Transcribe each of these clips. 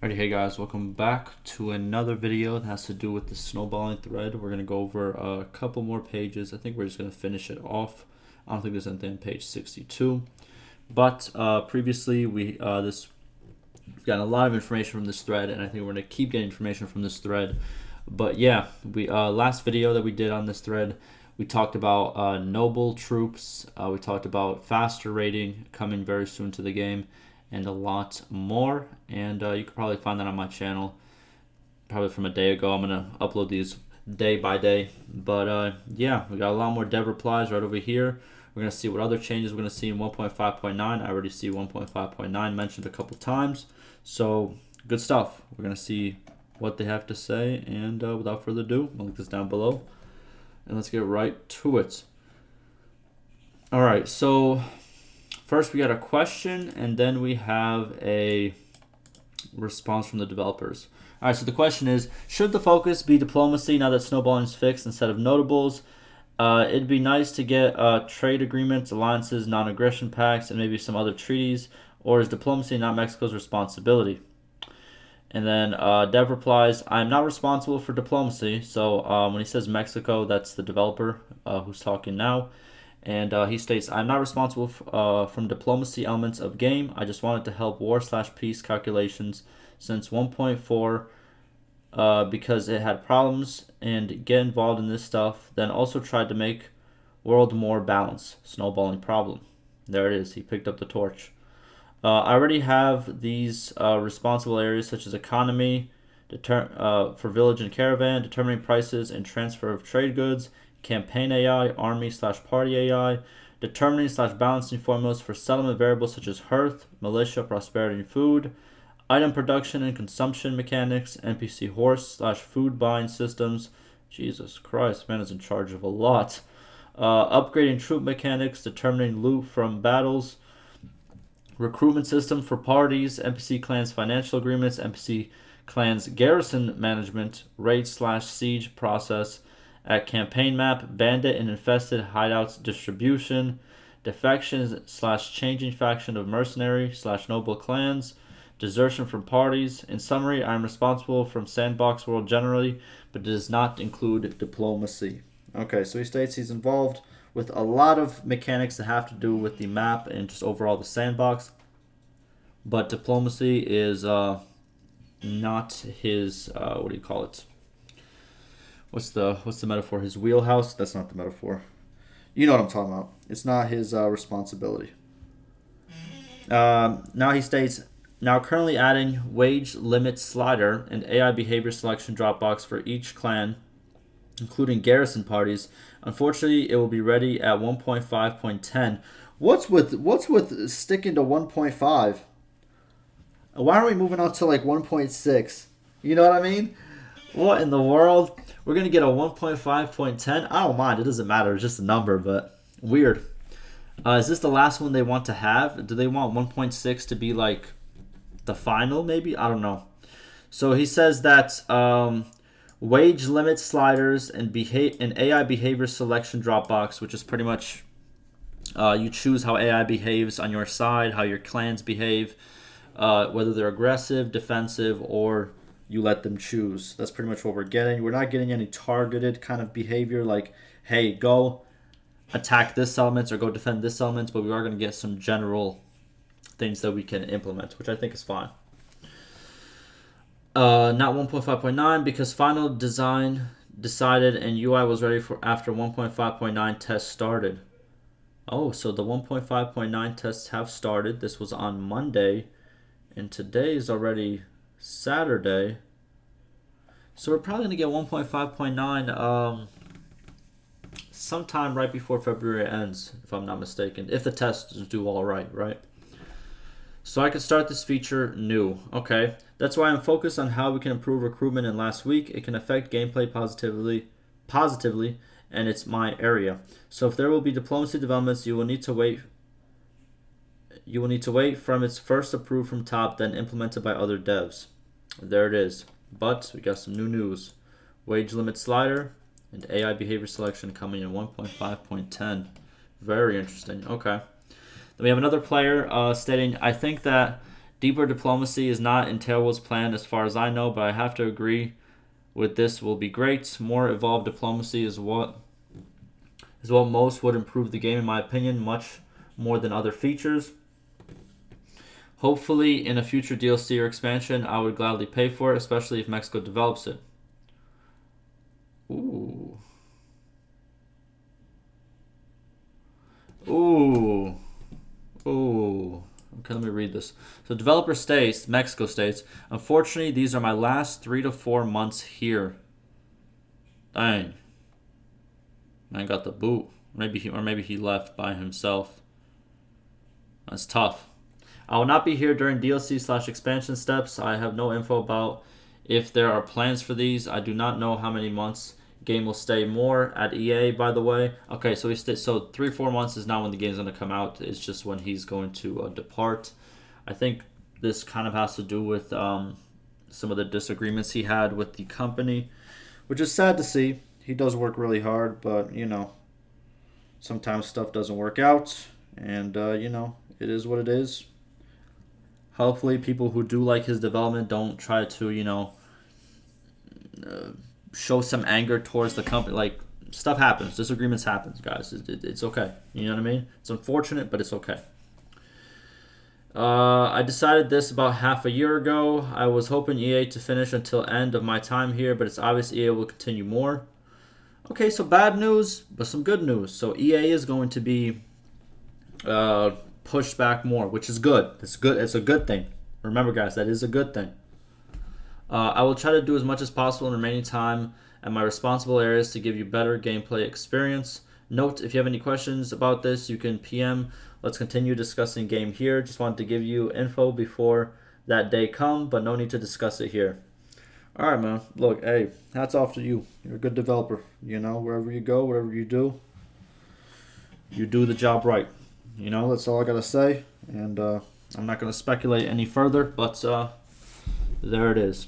Alrighty, hey guys, welcome back to another video that has to do with the snowballing thread. We're going to go over a couple more pages. I think we're just going to finish it off. I don't think there's anything on page 62. But previously, we've gotten a lot of information from this thread, and I think we're going to keep getting information from this thread. But yeah, last video that we did on this thread, we talked about noble troops. We talked about faster rating coming very soon to the game, and a lot more. And you can probably find that on my channel probably from a day ago. I'm going to upload these day by day. But yeah, we got a lot more dev replies right over here. We're going to see what other changes we're going to see in 1.5.9. I already see 1.5.9 mentioned a couple times. So good stuff. We're going to see what they have to say. And without further ado, I'll link this down below. And let's get right to it. All right, so first we got a question, and then we have a response from the developers. All right, so the question is, should the focus be diplomacy now that snowballing is fixed instead of notables? It'd be nice to get trade agreements, alliances, non-aggression pacts, and maybe some other treaties, or is diplomacy not Mexico's responsibility? And then Dev replies, I'm not responsible for diplomacy. So when he says Mexico, that's the developer who's talking now. And he states, I'm not responsible from diplomacy elements of game. I just wanted to help war/peace calculations since 1.4 because it had problems and get involved in this stuff. Then also tried to make world more balanced. Snowballing problem. There it is. He picked up the torch. I already have these responsible areas such as economy, for village and caravan, determining prices and transfer of trade goods, campaign AI, army/party AI, determining/balancing formulas for settlement variables such as hearth, militia, prosperity, and food, item production and consumption mechanics, NPC horse/food buying systems. Jesus Christ, man is in charge of a lot. Upgrading troop mechanics, determining loot from battles, recruitment system for parties, NPC clans financial agreements, NPC clans garrison management, raid/siege process at campaign map, bandit and infested hideouts distribution, defections/changing faction of mercenary/noble clans, desertion from parties. In summary, I am responsible from sandbox world generally, but it does not include diplomacy. Okay, so he states he's involved with a lot of mechanics that have to do with the map and just overall the sandbox. But diplomacy is not his, what do you call it? What's the metaphor? His wheelhouse? That's not the metaphor. You know what I'm talking about. It's not his responsibility. Now he states, now currently adding wage limit slider and AI behavior selection Dropbox for each clan, including garrison parties. Unfortunately, it will be ready at 1.5.10. What's with sticking to 1.5? Why aren't we moving on to like 1.6? You know what I mean? What in the world? We're going to get a 1.5.10? I don't mind. It doesn't matter. It's just a number, but weird. Is this the last one they want to have? Do they want 1.6 to be like the final maybe? I don't know. So he says that wage limit sliders and AI behavior selection Dropbox, which is pretty much you choose how AI behaves on your side, how your clans behave, whether they're aggressive, defensive, or you let them choose. That's pretty much what we're getting. We're not getting any targeted kind of behavior like, hey, go attack this element or go defend this element, but we are going to get some general things that we can implement, which I think is fine. Not 1.5.9 because final design decided and UI was ready for after 1.5.9 test started. Oh, so the 1.5.9 tests have started. This was on Monday, and today is already Saturday. So we're probably going to get 1.5.9 sometime right before February ends, if I'm not mistaken, if the tests do all right, right? So I can start this feature new. Okay, that's why I'm focused on how we can improve recruitment in last week. It can affect gameplay positively, and it's my area. So if there will be diplomacy developments, you will need to wait from its first approved from top, then implemented by other devs. There it is. But we got some new news. Wage limit slider and AI behavior selection coming in 1.5.10. Very interesting. Okay. Then we have another player stating, I think that Deeper diplomacy is not in Tailwell's plan as far as I know, but I have to agree with this will be great. More evolved diplomacy is what most would improve the game in my opinion, much more than other features. Hopefully in a future DLC or expansion, I would gladly pay for it, especially if Mexico develops it. Ooh. Ooh. Ooh. Okay, let me read this. So developer states, Mexico states, unfortunately, these are my last 3 to 4 months here. Dang. Man got the boot. Maybe he left by himself. That's tough. I will not be here during DLC/expansion steps. I have no info about if there are plans for these. I do not know how many months game will stay more at EA, by the way. Okay, so 3-4 months is not when the game's going to come out. It's just when he's going to depart. I think this kind of has to do with some of the disagreements he had with the company, which is sad to see. He does work really hard, but, sometimes stuff doesn't work out, and, it is what it is. Hopefully people who do like his development don't try to, show some anger towards the company. Like, stuff happens. Disagreements happen, guys. It's okay. You know what I mean? It's unfortunate, but it's okay. I decided this about half a year ago. I was hoping EA to finish until end of my time here, but it's obvious EA will continue more. Okay, so bad news, but some good news. So EA is going to be pushed back more, which is good. It's good. It's a good thing. Remember, guys, that is a good thing. I will try to do as much as possible in remaining time at my responsible areas to give you better gameplay experience. Note, if you have any questions about this, you can PM. Let's continue discussing game here. Just wanted to give you info before that day come, but no need to discuss it here. All right, man. Look, hey, hats off to you. You're a good developer. Wherever you go, whatever you do the job right. That's all I got to say. And I'm not going to speculate any further, but there it is.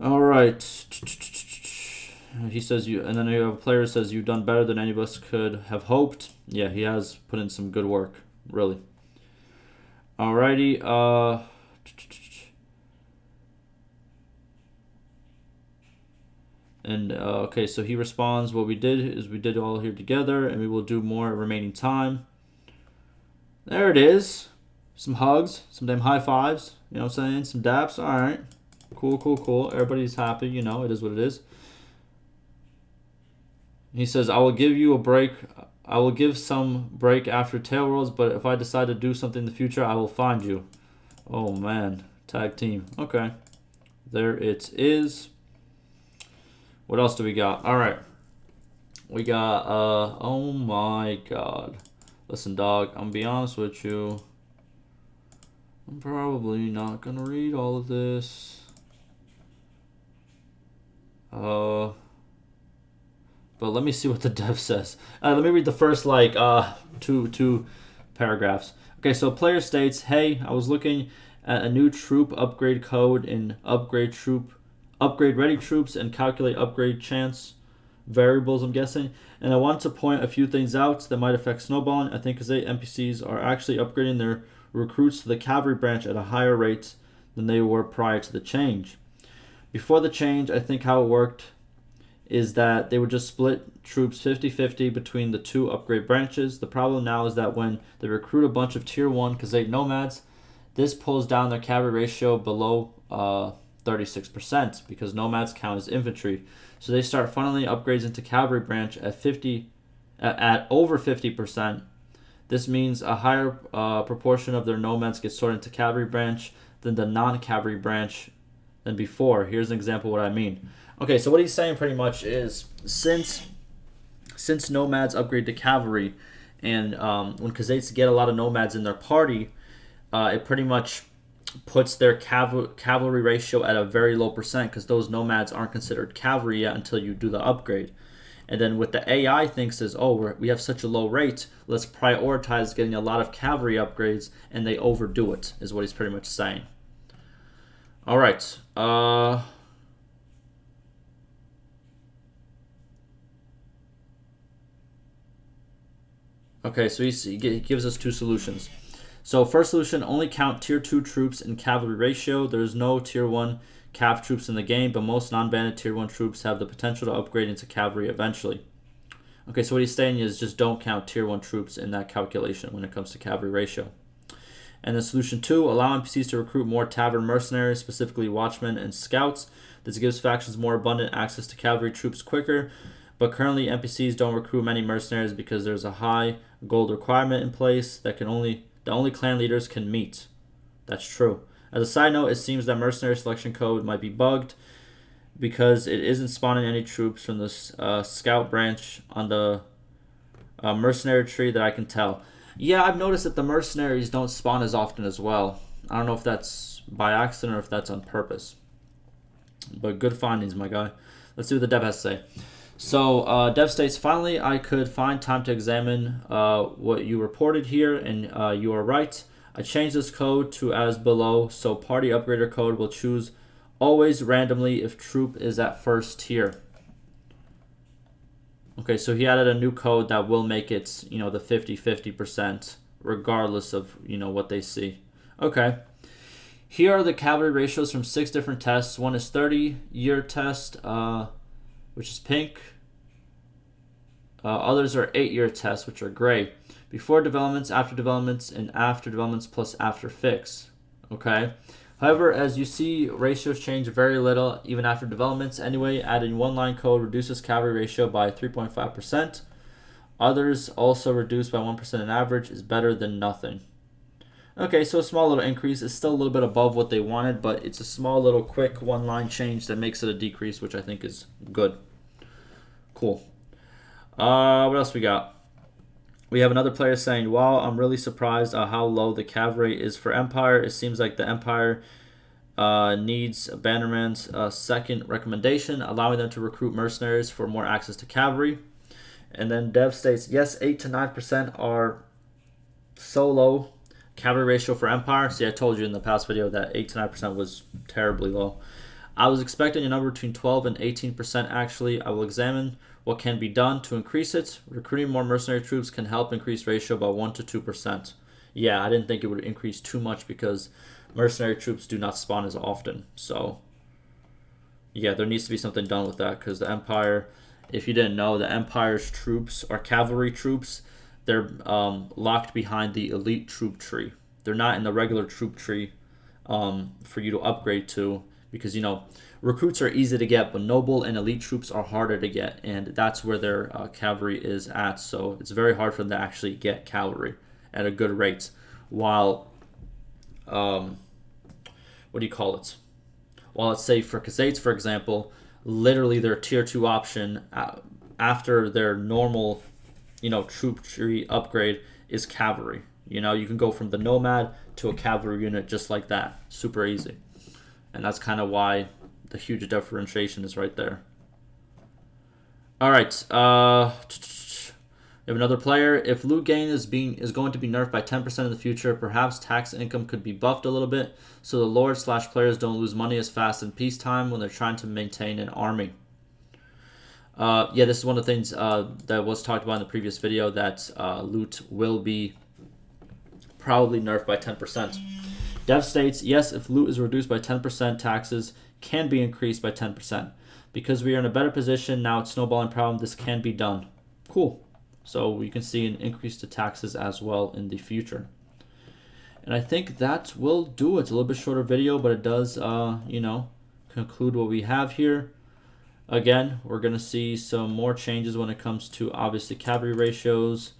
All right. He says and then you have a player who says you've done better than any of us could have hoped. Yeah, he has put in some good work, really. Alrighty. Okay, so he responds, what we did is we did all here together, and we will do more remaining time. There it is. Some hugs, some damn high fives, you know what I'm saying? Some daps, alright. Cool. Everybody's happy, it is what it is. He says, I will give you a break. I will give some break after Tail Worlds, but if I decide to do something in the future, I will find you. Oh, man. Tag team. Okay. There it is. What else do we got? All right. We got, oh my God. Listen, dog, I'm going to be honest with you. I'm probably not going to read all of this. But let me see what the dev says. Let me read the first, two paragraphs. Okay, so player states, hey, I was looking at a new troop upgrade code in upgrade ready troops and calculate upgrade chance variables, I'm guessing. And I want to point a few things out that might affect snowballing. I think because NPCs are actually upgrading their recruits to the cavalry branch at a higher rate than they were prior to the change. Before the change, I think how it worked is that they would just split troops 50-50 between the two upgrade branches. The problem now is that when they recruit a bunch of tier 1 Khazate nomads, this pulls down their cavalry ratio below 36% because nomads count as infantry. So they start funneling upgrades into cavalry branch at over 50%. This means a higher proportion of their nomads get sorted into cavalry branch than the non-cavalry branch than before. Here's an example of what I mean. Okay, so what he's saying pretty much is since nomads upgrade to cavalry, and when Khazates get a lot of nomads in their party, it pretty much puts their cavalry ratio at a very low percent because those nomads aren't considered cavalry yet until you do the upgrade. And then what the AI thinks is, we have such a low rate, let's prioritize getting a lot of cavalry upgrades, and they overdo it, is what he's pretty much saying. All right. Okay, so he gives us two solutions. So first solution, only count tier 2 troops in cavalry ratio. There's no tier 1 cav troops in the game, but most non-banded tier 1 troops have the potential to upgrade into cavalry eventually. Okay, so what he's saying is just don't count tier 1 troops in that calculation when it comes to cavalry ratio. And then solution 2, allow NPCs to recruit more tavern mercenaries, specifically watchmen and scouts. This gives factions more abundant access to cavalry troops quicker, but currently NPCs don't recruit many mercenaries because there's a high gold requirement in place that only clan leaders can meet. That's true. As a side note, it seems that mercenary selection code might be bugged because it isn't spawning any troops from the scout branch on the mercenary tree that I can tell. Yeah, I've noticed that the mercenaries don't spawn as often as well. I don't know if that's by accident or if that's on purpose. But good findings, my guy. Let's see what the dev has to say. So, dev states, finally, I could find time to examine what you reported here, and you are right. I changed this code to as below, so party upgrader code will choose always randomly if troop is at first tier. Okay, so he added a new code that will make it, the 50-50% regardless of, what they see. Okay. Here are the cavalry ratios from 6 different tests. One is 30-year test, which is pink. Others are 8-year tests, which are gray. Before developments, after developments, and after developments plus after fix. Okay. However, as you see, ratios change very little even after developments. Anyway, adding one line code reduces cavalry ratio by 3.5%. Others also reduced by 1% on average is better than nothing. Okay, so a small little increase. It's still a little bit above what they wanted, but it's a small little quick one line change that makes it a decrease, which I think is good. Cool. What else we got? We have another player saying, wow, I'm really surprised at how low the cavalry is for Empire. It seems like the Empire needs Bannerman's second recommendation, allowing them to recruit mercenaries for more access to cavalry. And then Dev states, yes, 8 to 9% are so low cavalry ratio for Empire. See, I told you in the past video that 8 to 9% was terribly low. I was expecting a number between 12 and 18% actually. I will examine what can be done to increase it. Recruiting more mercenary troops can help increase ratio by 1 to 2%. Yeah, I didn't think it would increase too much because mercenary troops do not spawn as often. So, yeah, there needs to be something done with that because the Empire, if you didn't know, the Empire's troops are cavalry troops. They're locked behind the elite troop tree. They're not in the regular troop tree for you to upgrade to because, recruits are easy to get, but noble and elite troops are harder to get, and that's where their cavalry is at. So it's very hard for them to actually get cavalry at a good rate. While, what do you call it? While let's say for Khazaits, for example, literally their tier 2 option after their normal, troop tree upgrade is cavalry. You can go from the nomad to a cavalry unit just like that. Super easy. And that's kind of why the huge differentiation is right there. All right. We have another player. If loot gain is going to be nerfed by 10% in the future, perhaps tax income could be buffed a little bit so the lords/players don't lose money as fast in peacetime when they're trying to maintain an army. Yeah, this is one of the things that was talked about in the previous video, that loot will be probably nerfed by 10%. Dev states, yes, if loot is reduced by 10%, taxes can be increased by 10%. Because we are in a better position now, it's snowballing problem, this can be done. Cool. So we can see an increase to taxes as well in the future. And I think that will do it. It's a little bit shorter video, but it does, conclude what we have here. Again, we're going to see some more changes when it comes to, obviously, cavalry ratios.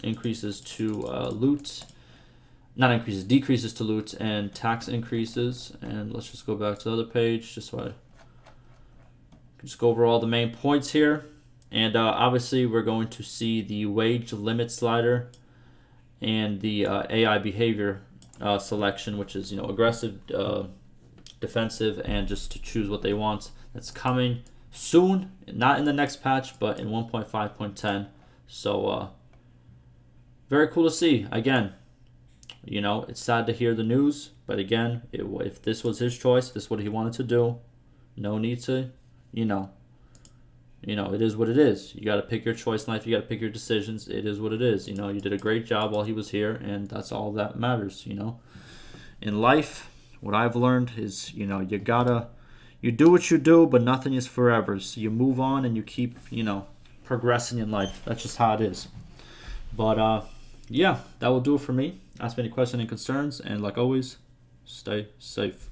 Increases to loot. Not increases, decreases to loot, and tax increases. And let's just go back to the other page just so I can just go over all the main points here. And obviously we're going to see the wage limit slider and the AI behavior selection, which is aggressive, defensive, and just to choose what they want. That's coming soon, not in the next patch, but in 1.5.10. So very cool to see. Again, it's sad to hear the news, but again, if this was his choice, this is what he wanted to do. No need to, You know, it is what it is. You got to pick your choice in life. You got to pick your decisions. It is what it is. You know, you did a great job while he was here, and that's all that matters, you know. In life, what I've learned is, you know, you do what you do, but nothing is forever. So you move on and you keep, you know, progressing in life. That's just how it is. But, yeah, that will do it for me. Ask me any questions and concerns, and like always, stay safe.